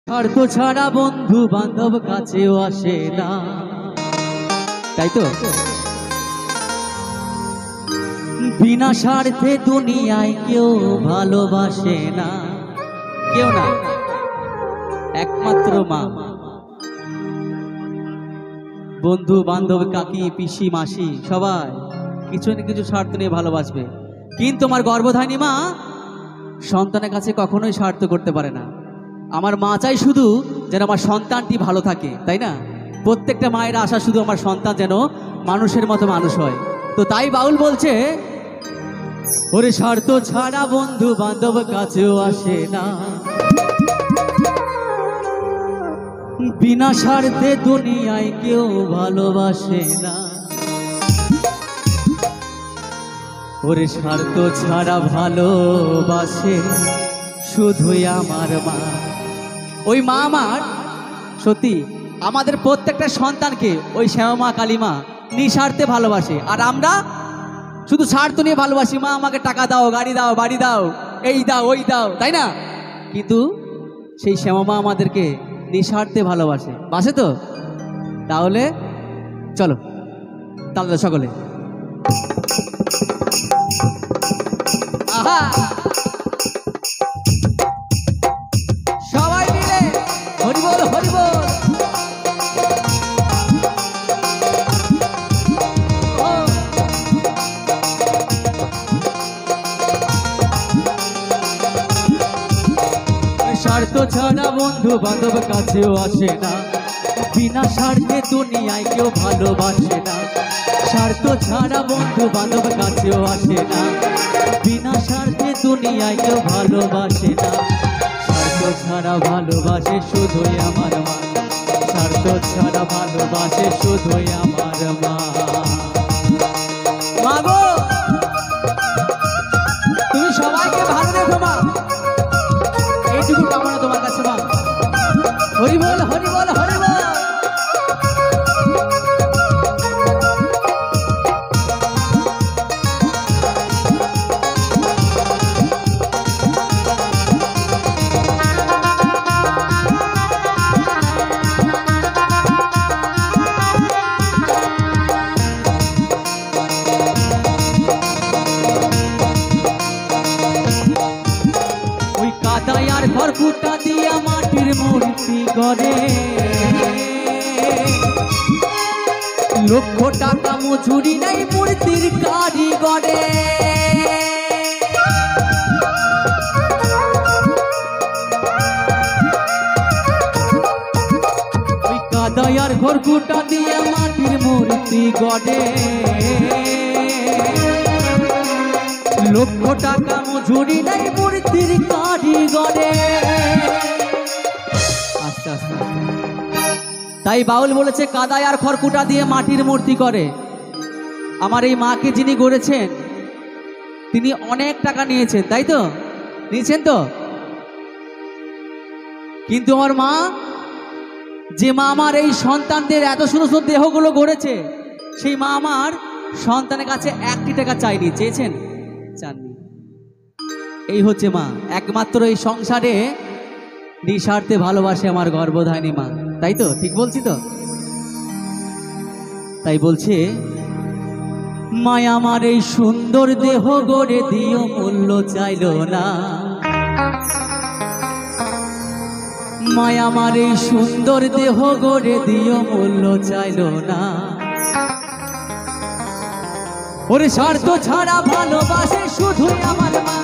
স্বার্থ ছাড়া বন্ধু বান্ধব কাছেও আসে না, তাই তো? বিনা স্বার্থে দুনিয়ায় কেউ ভালোবাসে না, কেউ না, একমাত্র মা। বন্ধু বান্ধব কাকি পিসি মাসি সবাই কিছু না কিছু স্বার্থ নিয়ে ভালোবাসবে, কিন্তু আমার গর্ভধারিণী মা সন্তানের কাছে কখনোই স্বার্থ করতে পারে না। আমার মা চাই শুধু যেন আমার সন্তানটি ভালো থাকে, তাই না? প্রত্যেকটা মায়ের আশা শুধু আমার সন্তান যেন মানুষের মতো মানুষ হয়। তো তাই বাউল বলছে, ওরে স্বার্থ ছাড়া বন্ধু বান্ধব কাছেও আসে না, বিনা স্বার্থে দুনিয়ায় কেউ ভালোবাসে না। ওরে স্বার্থ ছাড়া ভালোবাসে শুধুই আমার মা। ওই মা আমার সত্যি আমাদের প্রত্যেকটা সন্তানকে ওই শ্যামা কালীমা নিঃস্বার্থে ভালোবাসে, আর আমরা শুধু স্বার্থ নিয়ে ভালোবাসি। মা আমাকে টাকা দাও, গাড়ি দাও, বাড়ি দাও, এই দাও, ওই দাও, তাই না? কিন্তু সেই শ্যামা মা আমাদেরকে নিঃস্বার্থে ভালোবাসে, বাসে তো? তাহলে চলো তাহলে সকলে আহা সবাই মিলে হরি বল, হরি বল। স্বার্থ ছাড়া বন্ধু বান্ধব কাছেও আসে না, বিনা স্বার্থে দুনিয়ায় কেউ ভালোবাসে না। স্বার্থ ছাড়া বন্ধু বান্ধব কাছেও আসে না, বিনা স্বার্থে দুনিয়ায় কেউ ভালোবাসে না। স্বার্থ ছাড়া ভালোবাসে শুধুই আমার মা, স্বার্থ ছাড়া ভালোবাসে শুধুই আমার মা। মা গো, তুমি সবাইকে ভালো রেখো মা, এইটুকু কামনা তোমার কাছে মা। হরি বল, হরি বল, হরি বল। কাদায়ার ঘর কুটা দিয়া মাটির মূর্তি গড়ে, লক্ষ টাকা মজুরি নাই মূর্তির কারিগরে। ওই কাদায়ার ঘর কুটা দিয়া মাটির মূর্তি গড়ে, লক্ষ টাকা মজুরি নাই মূর্তির কারিগরে। আস্তে আস্তে তাই বাউল বলেছে, কাদায় আর খড়কুটা দিয়ে মাটির মূর্তি করে। আমার এই মাকে যিনি গড়েছেন তিনি অনেক টাকা নিয়েছেন, তাই তো? নিয়েছেন তো? কিন্তু আমার মা, যে মা আমার এই সন্তানদের এত সুন্দর সুন্দর দেহগুলো গড়েছে, সেই মা আমার সন্তানের কাছে 1টি টাকা চাইনি, চেয়েছেন? চাননি। এই হচ্ছে মা, একমাত্র এই সংসারে নিঃস্বার্থে ভালোবাসে আমার গর্ভধারিণী মা, তাই তো? ঠিক বলছি তো? তাই বলছে, মায়া আমার এই সুন্দর দেহ গড়ে দিও মূল্য চাইল না, মায়া আমার এই সুন্দর দেহ গড়ে দিও মূল্য চাইল না। ওরে স্বার্থ ছাড়া ভালোবাসে শুধুই আমার মা,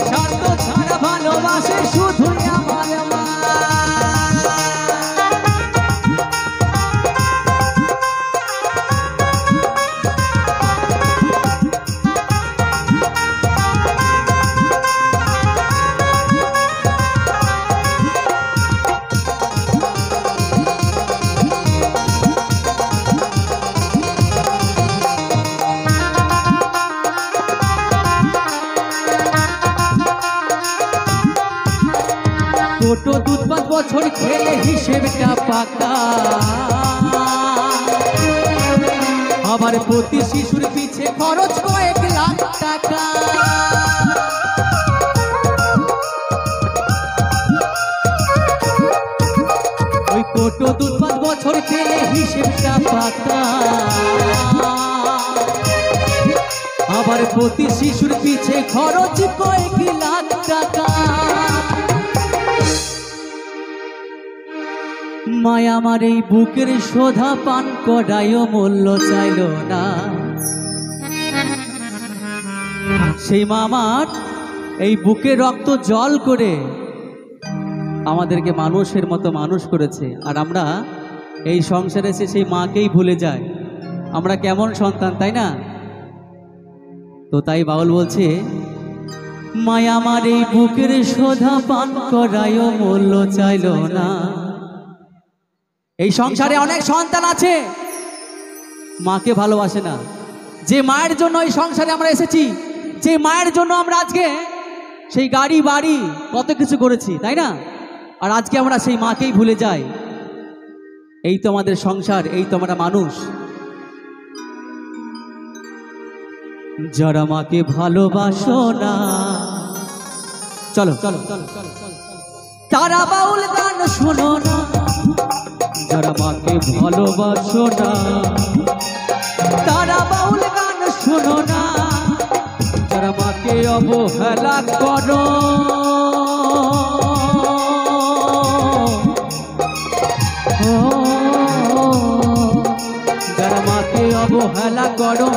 স্বার্থ ছাড়া ভালোবাসে শুধুই আমার মা। ছোট দুধ 5 বছর খেলে হিসেবটা পাকা, আবার প্রতি শিশুর পিছে খরচ কয়েক লাখ টাকা। ছোট 2-5 বছর খেলে হিসেবটা পাতা, আবার প্রতি শিশুর পিছে খরচ কয়েক লাখ টাকা। মায়া আমার এই বুকের শোধা পান করায়ও মূল্য চাইল না। সেই মা আমার এই বুকে রক্ত জল করে আমাদেরকে মানুষের মতো মানুষ করেছে, আর আমরা এই সংসারে এসে সেই মাকেই ভুলে যাই। আমরা কেমন সন্তান, তাই না? তো তাই বাউল বলছে, মায়া আমার এই বুকের শোধা পান করায়ও মূল্য চাইল না। এই সংসারে অনেক সন্তান আছে মাকে ভালোবাসে না। যে মায়ের জন্য এই সংসারে আমরা এসেছি, যে মায়ের জন্য আমরা আজকে সেই গাড়ি বাড়ি কত কিছু করেছি, তাই না? আর আজকে আমরা সেই মাকেই ভুলে যাই। এই তো আমাদের সংসার, এই তো আমরা মানুষ। যারা মাকে ভালোবাসো না, চলো চলো তারা বাউল গান শোনো না। যারা মাকে ভালোবাসো না তারা বাউল গান শোনো না। যারা মাকে অবহেলা করো, যারা মাকে অবহেলা করো,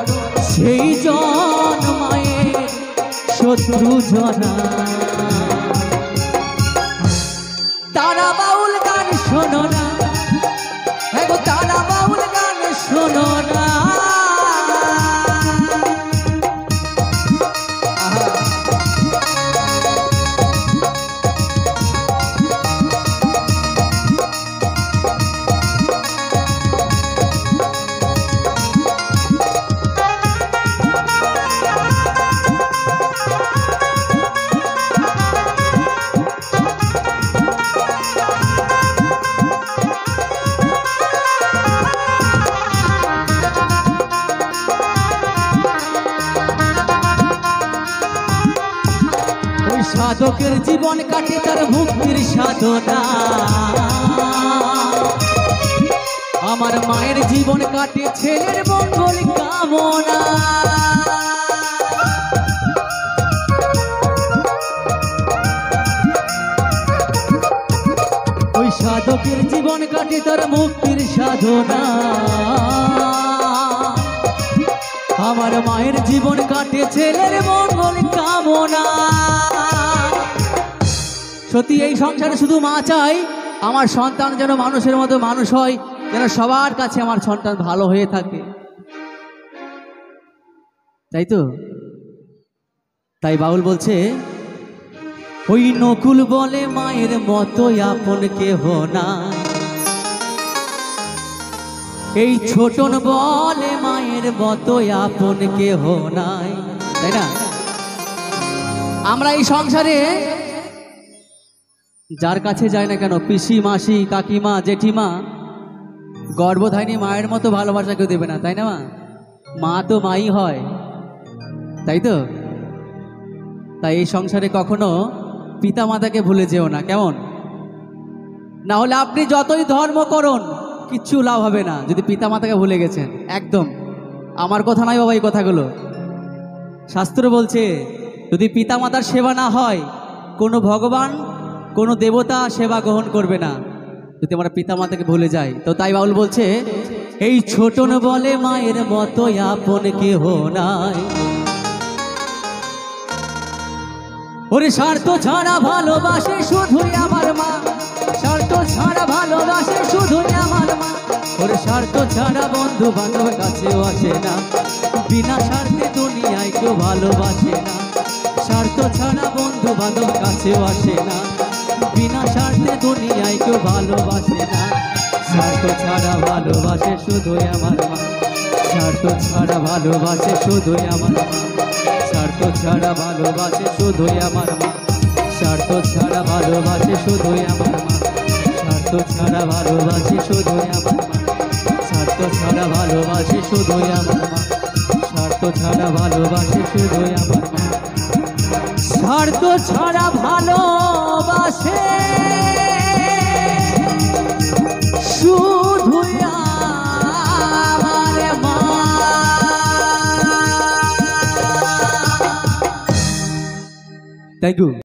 সেই জন মায়ের শত্রু জনা। তারা বাউল গান শোনো না, তারা বাউল গান শোনো না। সাধকের জীবন কাটে তার মুক্তির সাধনা, আমার মায়ের জীবন কাটে ছেলের মঙ্গল কামনা। ওই সাধকের জীবন কাটে তার মুক্তির সাধনা, আমার মায়ের জীবন কাটে ছেলের মঙ্গল কামনা। সত্যি এই সংসারে শুধু মা চাই আমার সন্তান যেন মানুষের মতো মানুষ হয়, যেন সবার কাছে আমার সন্তান ভালো হয়ে থাকে, তাই তো? তাই বাউল বলছে, ওই নকুল বলে মায়ের মতো আপন কেহ না, এই ছোটন বলে মায়ের মতো আপন কেহ নাই, তাই না? আমরা এই সংসারে যার কাছে যায় না কেন, পিসি মাসি কাকিমা জেঠিমা, গর্ভধারিণী মায়ের মতো ভালোবাসা কেউ দেবে না, তাই না? মা তো মাই হয়, তাই তো? তাই এই সংসারে কখনো পিতা মাতাকে ভুলে যেও না, কেমন? না হলে আপনি যতই ধর্ম করুন কিচ্ছু লাভ হবে না যদি পিতা মাতাকে ভুলে গেছেন। একদম আমার কথা নয় বাবা, এই কথাগুলো শাস্ত্র বলছে, যদি পিতা মাতার সেবা না হয় কোনো ভগবান কোনো দেবতা সেবা গ্রহণ করবে না, যদি আমরা পিতা মাতাকে ভুলে যাই। তো তাই বাউল বলছে, এই ছোটন বলে মায়ের মতো আপন কেহ নাই, ওরে স্বার্থ ছাড়া ভালোবাসে শুধুই আমার মা, স্বার্থ ছাড়া ভালোবাসে শুধুই আমার মা, ওরে স্বার্থ ছাড়া বন্ধু বান্ধব কাছেও আসে না, বিনা স্বার্থে দুনিয়ায় কেউ ভালোবাসে না, স্বার্থ ছাড়া বন্ধু বান্ধব কাছেও আসে না, বিনা স্বার্থে দুনিয়ায় কেউ ভালোবাসে না, স্বার্থ ছাড়া ভালোবাসে শুধুই আমার মা, স্বার্থ ছাড়া ভালোবাসে শুধুই আমার মা, স্বার্থ ছাড়া ভালোবাসে শুধুই আমার মা, স্বার্থ ছাড়া ভালোবাসে শুধুই আমার মা, স্বার্থ ছাড়া ভালোবাসে শুধুই আমার মা, স্বার্থ ছাড়া ভালোবাসে শুধুই আমার মা, স্বার্থ ছাড়া ভালোবাসে শুধুই আমার মা, স্বার্থ ছাড়া ভালোবাসে আমার মা। Thank you.